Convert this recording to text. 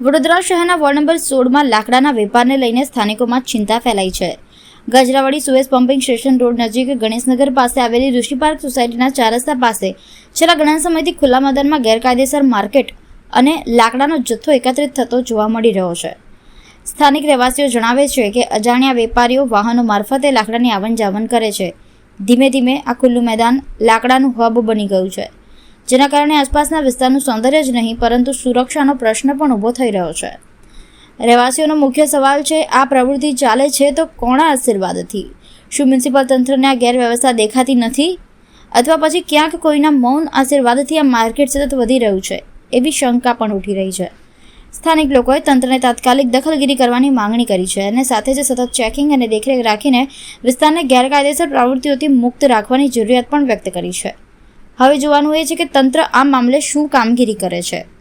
વડોદરા શહેરના ward number 16માં લાકડાના વેપારને લઈને સ્થાનિકોમાં ચિંતા ફેલાઈ છે. ગજરાવાડી સુએઝ પમ્પિંગ સ્ટેશન રોડ નજીક ગણેશનગર પાસે આવેલી ઋષિ પાર્ક સોસાયટીના 4 રસ્તા પાસે છેલ્લા ઘણા સમયથી ખુલ્લા મેદાનમાં ગેરકાયદેસર માર્કેટ અને લાકડાનો જથ્થો એકત્રિત થતો જોવા મળી રહ્યો છે. સ્થાનિક રહેવાસીઓ જણાવે છે કે અજાણ્યા વેપારીઓ વાહનો મારફતે લાકડાની આવન જાવન કરે છે. ધીમે ધીમે આ ખુલ્લું મેદાન લાકડાનું હબ બની ગયું છે, જેના કારણે આસપાસના વિસ્તારનું સૌંદર્ય જ નહીં પરંતુ સુરક્ષાનો પ્રશ્ન પણ ઊભો થઈ રહ્યો છે. રહેવાસીઓનો મુખ્ય સવાલ છે, આ પ્રવૃત્તિ ચાલે છે તો કોના આશીર્વાદથી? શું મ્યુનિસિપલ તંત્રને આ ગેરવ્યવસ્થા દેખાતી નથી, અથવા પછી ક્યાંક કોઈના મૌન આશીર્વાદથી આ માર્કેટ સતત વધી રહ્યું છે? એવી શંકા પણ ઉઠી રહી છે. સ્થાનિક લોકોએ તંત્રને તાત્કાલિક દખલગીરી કરવાની માંગણી કરી છે અને સાથે જ સતત ચેકિંગ અને દેખરેખ રાખીને વિસ્તારને ગેરકાયદેસર પ્રવૃત્તિઓથી મુક્ત રાખવાની જરૂરિયાત પણ વ્યક્ત કરી છે. હવે જોવાનું એ છે કે તંત્ર આ મામલે શું કામગીરી કરે છે.